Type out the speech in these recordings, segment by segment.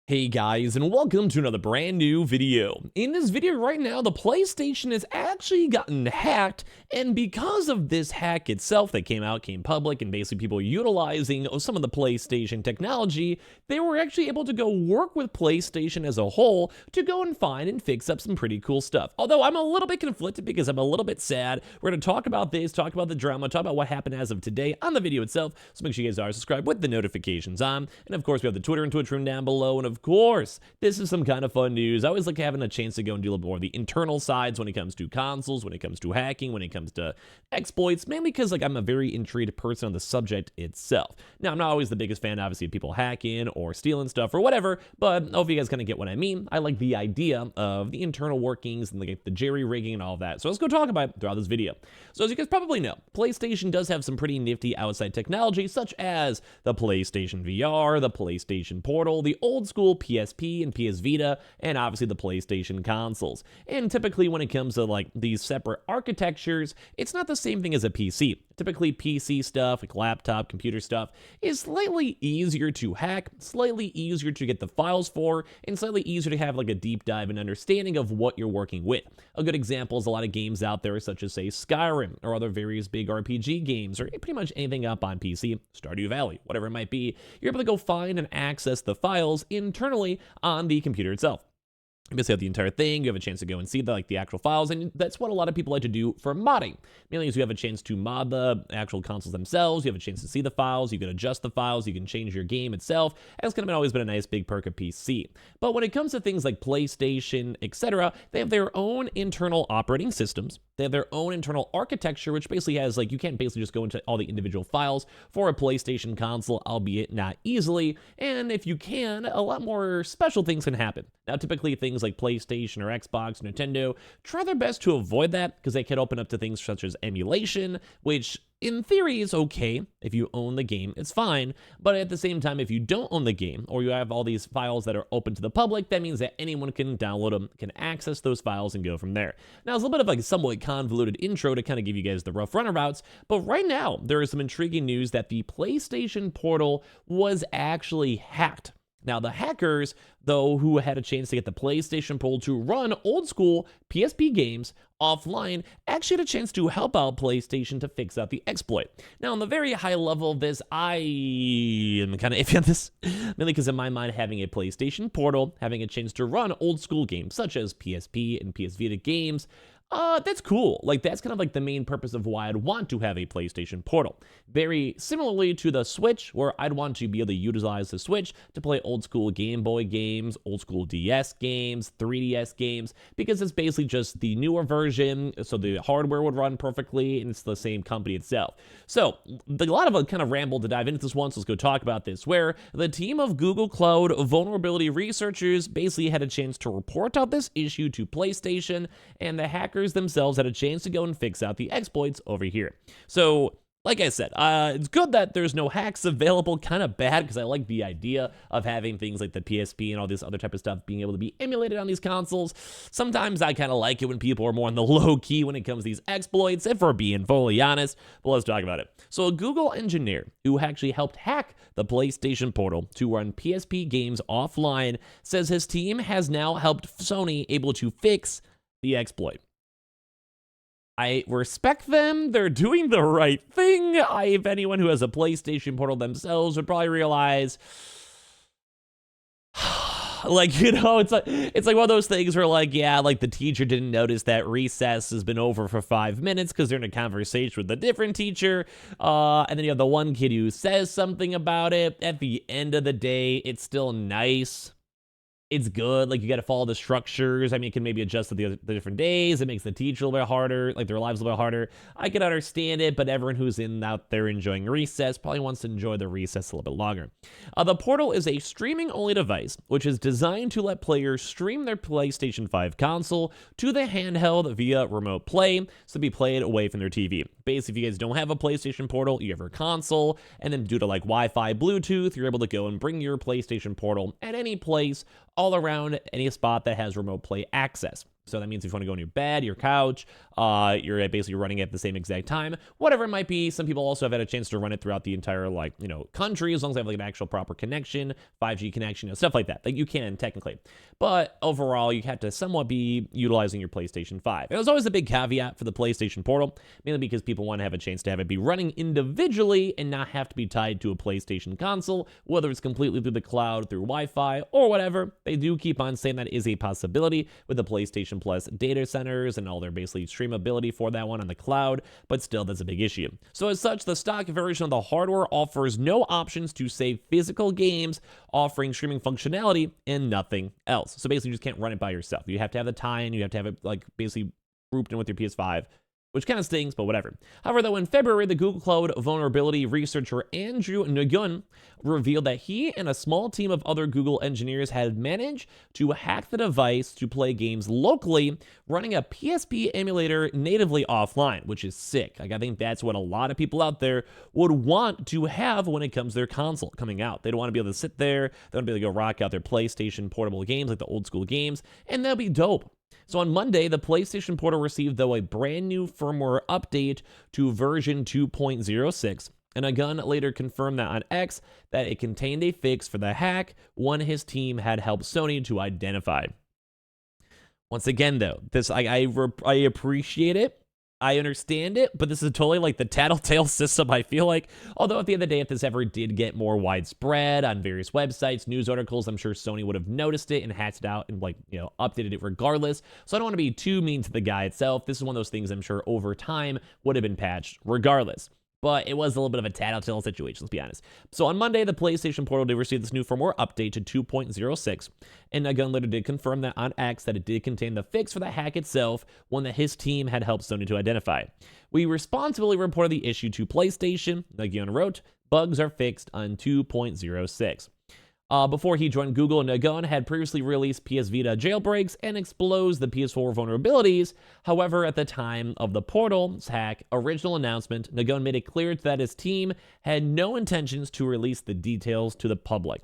Hey guys, and welcome to another brand new video. In this video right now, the PlayStation has actually gotten hacked, and because of this hack itself that came public, and basically people utilizing some of the PlayStation technology, they were actually able to go work with PlayStation as a whole to go and find and fix up some pretty cool stuff. Although I'm a little bit conflicted because I'm a little bit sad. We're going to talk about this, talk about the drama, talk about what happened as of today on the video itself, so make sure you guys are subscribed with the notifications on, and of course we have the Twitter and Twitch room down below, and of course, this is some kind of fun news. I always like having a chance to go and do a little bit more of the internal sides when it comes to consoles, when it comes to hacking, when it comes to exploits, mainly because I'm a very intrigued person on the subject itself. Now, I'm not always the biggest fan, obviously, of people hacking or stealing stuff or whatever, but I hope you guys kind of get what I mean. I like the idea of the internal workings and the jerry-rigging and all of that. So let's go talk about it throughout this video. So as you guys probably know, PlayStation does have some pretty nifty outside technology, such as the PlayStation VR, the PlayStation Portal, the old school PSP and PS Vita, and obviously the PlayStation consoles. And typically when it comes to these separate architectures, it's not the same thing as a PC. Typically PC stuff, like laptop, computer stuff, is slightly easier to hack, slightly easier to get the files for, and slightly easier to have a deep dive and understanding of what you're working with. A good example is a lot of games out there such as, say, Skyrim, or other various big RPG games, or pretty much anything up on PC, Stardew Valley, whatever it might be. You're able to go find and access the files internally on the computer itself. You basically have the entire thing, you have a chance to go and see the actual files, and that's what a lot of people like to do for modding. Mainly is you have a chance to mod the actual consoles themselves, you have a chance to see the files, you can adjust the files, you can change your game itself, and it's kind of always been a nice big perk of PC. But when it comes to things like PlayStation, etc., they have their own internal operating systems, they have their own internal architecture, which basically has, you can't basically just go into all the individual files for a PlayStation console, albeit not easily, and if you can, a lot more special things can happen. Now, typically things like PlayStation or Xbox, Nintendo, try their best to avoid that because they can open up to things such as emulation, which in theory is okay. If you own the game, it's fine. But at the same time, if you don't own the game or you have all these files that are open to the public, that means that anyone can download them, can access those files and go from there. Now, it's a little bit of a somewhat convoluted intro to kind of give you guys the rough runabouts, but right now there is some intriguing news that the PlayStation Portal was actually hacked. Now, the hackers, though, who had a chance to get the PlayStation Portal to run old school PSP games offline, actually had a chance to help out PlayStation to fix out the exploit. Now, on the very high level of this, I am kind of iffy on this, mainly because in my mind, having a PlayStation Portal, having a chance to run old school games such as PSP and PS Vita games, that's cool. That's kind of the main purpose of why I'd want to have a PlayStation Portal. Very similarly to the Switch, where I'd want to be able to utilize the Switch to play old school Game Boy games, old school DS games, 3DS games, because it's basically just the newer version, so the hardware would run perfectly, and it's the same company itself. So, a lot of a kind of ramble to dive into this one, so let's go talk about this, where the team of Google Cloud vulnerability researchers basically had a chance to report out this issue to PlayStation, and the hackers themselves had a chance to go and fix out the exploits over here. So, like I said, it's good that there's no hacks available, kind of bad because I like the idea of having things like the PSP and all this other type of stuff being able to be emulated on these consoles. Sometimes I kind of like it when people are more on the low key when it comes to these exploits, if we're being fully honest, but let's talk about it. So a Google engineer who actually helped hack the PlayStation Portal to run PSP games offline says his team has now helped Sony able to fix the exploit. I respect them. They're doing the right thing. If anyone who has a PlayStation Portal themselves would probably realize, it's like one of those things where the teacher didn't notice that recess has been over for 5 minutes because they're in a conversation with a different teacher. And then you have the one kid who says something about it. At the end of the day, it's still nice. It's good. You got to follow the structures. I mean, it can maybe adjust to the different days. It makes the teacher a little bit harder, their lives a little bit harder. I can understand it, but everyone who's out there enjoying recess probably wants to enjoy the recess a little bit longer. The Portal is a streaming-only device, which is designed to let players stream their PlayStation 5 console to the handheld via remote play, so be played away from their TV. Basically, if you guys don't have a PlayStation Portal, you have your console, and then due to Wi-Fi, Bluetooth, you're able to go and bring your PlayStation Portal at any place all around any spot that has remote play access. So that means if you want to go on your bed, your couch, you're basically running it at the same exact time, whatever it might be. Some people also have had a chance to run it throughout the entire, like, country, as long as they have like an actual proper connection, 5G connection, stuff like that. Like, you can technically. But overall, you have to somewhat be utilizing your PlayStation 5. It was always a big caveat for the PlayStation Portal, mainly because people want to have a chance to have it be running individually and not have to be tied to a PlayStation console, whether it's completely through the cloud, through Wi-Fi, or whatever. They do keep on saying that is a possibility with the PlayStation Plus data centers and all their basically streamability for that one on the cloud, but still, that's a big issue. So as such, the stock version of the hardware offers no options to save physical games, offering streaming functionality and nothing else. So basically, you just can't run it by yourself. You have to have the tie-in, you have to have it like basically grouped in with your PS5, which kind of stings, but whatever. However, though, in February, the Google Cloud vulnerability researcher Andrew Nguyen revealed that he and a small team of other Google engineers had managed to hack the device to play games locally, running a PSP emulator natively offline, which is sick. Like, I think that's what a lot of people out there would want to have when it comes to their console coming out. They don't want to be able to sit there, they want to be able to go rock out their PlayStation portable games, like the old school games, and that'll be dope. So on Monday, the PlayStation Portal received, though, a brand new firmware update to version 2.06, and Gunn later confirmed that on X that it contained a fix for the hack, one his team had helped Sony to identify. Once again, though, this I appreciate it. I understand it, but this is totally like the tattletale system, I feel like. Although at the end of the day, if this ever did get more widespread on various websites, news articles, I'm sure Sony would have noticed it and hatched it out and, like, updated it regardless. So I don't want to be too mean to the guy itself. This is one of those things I'm sure over time would have been patched regardless. But it was a little bit of a tattletale situation, let's be honest. So on Monday, the PlayStation Portal did receive this new firmware update to 2.06, and Gunn later did confirm that on X that it did contain the fix for the hack itself, one that his team had helped Sony to identify. We responsibly reported the issue to PlayStation. Gunn wrote, bugs are fixed on 2.06. Before he joined Google, Gunn had previously released PS Vita jailbreaks and exposed the PS4 vulnerabilities. However, at the time of the Portal's hack original announcement, Gunn made it clear that his team had no intentions to release the details to the public.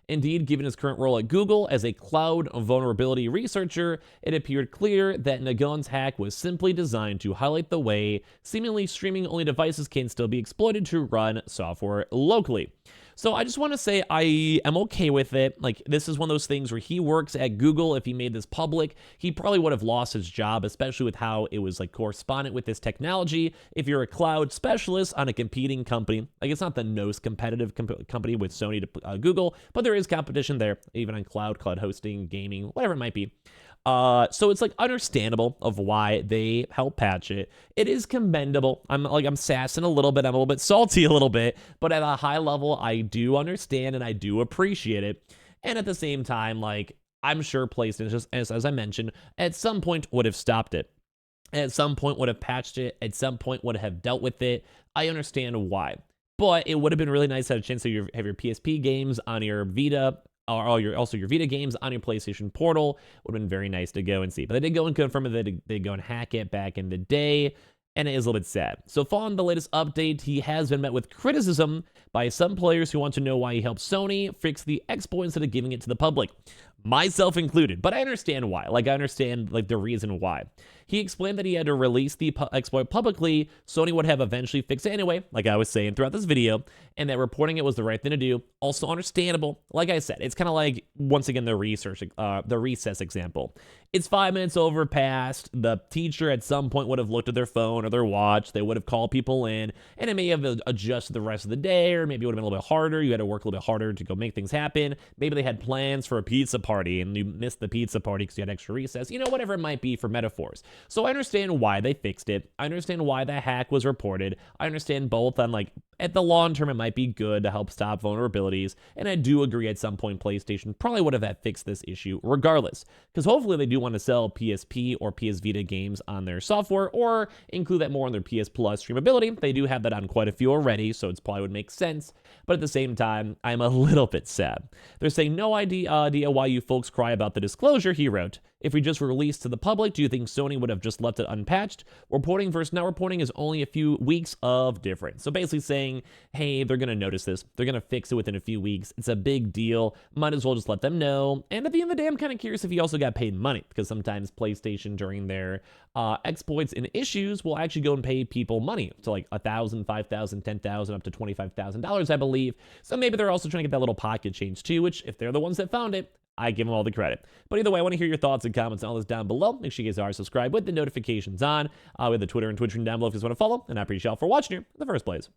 Indeed, given his current role at Google as a cloud vulnerability researcher, it appeared clear that Gunn's hack was simply designed to highlight the way seemingly streaming-only devices can still be exploited to run software locally. So I just want to say I am okay with it. Like, this is one of those things where he works at Google. If he made this public, he probably would have lost his job, especially with how it was like correspondent with this technology. If you're a cloud specialist on a competing company, like, it's not the most competitive company with Sony to Google, but there is competition there, even on cloud hosting, gaming, whatever it might be. So it's like understandable of why they help patch it. It is commendable. I'm sassing a little bit. I'm a little bit salty a little bit, but at a high level, I do understand and I do appreciate it. And at the same time, like, I'm sure PlayStation, just as I mentioned, at some point would have stopped it. At some point would have patched it. At some point would have dealt with it. I understand why. But it would have been really nice to have a chance to have your PSP games on your Vita, or also your Vita games on your PlayStation Portal. Would have been very nice to go and see. But they did go and confirm that they go and hack it back in the day, and it is a little bit sad. So following the latest update, he has been met with criticism by some players who want to know why he helped Sony fix the exploit instead of giving it to the public, myself included. But I understand why. Like, I understand, like, the reason why. He explained that he had to release the exploit publicly. Sony would have eventually fixed it anyway, like I was saying throughout this video, and that reporting it was the right thing to do. Also understandable. Like I said, it's kind of like, once again, the recess example. It's 5 minutes over past. The teacher at some point would have looked at their phone or their watch. They would have called people in, and it may have adjusted the rest of the day, or maybe it would have been a little bit harder. You had to work a little bit harder to go make things happen. Maybe they had plans for a pizza party, and you missed the pizza party because you had extra recess. Whatever it might be for metaphors. So I understand why they fixed it. I understand why the hack was reported. I understand both on, like, at the long term, it might be good to help stop vulnerabilities. And I do agree at some point PlayStation probably would have had fixed this issue regardless. Because hopefully they do want to sell PSP or PS Vita games on their software, or include that more on their PS Plus streamability. They do have that on quite a few already, so it probably would make sense. But at the same time, I'm a little bit sad. They're saying, no idea why you folks cry about the disclosure, he wrote. If we just released to the public, do you think Sony would have just left it unpatched? Reporting versus not reporting is only a few weeks of difference. So basically saying, saying, hey, they're going to notice this. They're going to fix it within a few weeks. It's a big deal. Might as well just let them know. And at the end of the day, I'm kind of curious if he also got paid money, because sometimes PlayStation during their exploits and issues will actually go and pay people money to like $1,000, $5,000, $10,000, up to $25,000, I believe. So maybe they're also trying to get that little pocket change too, which if they're the ones that found it, I give them all the credit. But either way, I want to hear your thoughts and comments on all this down below. Make sure you guys are subscribed with the notifications on. We have the Twitter and Twitch down below if you guys want to follow. And I appreciate y'all for watching here in the first place.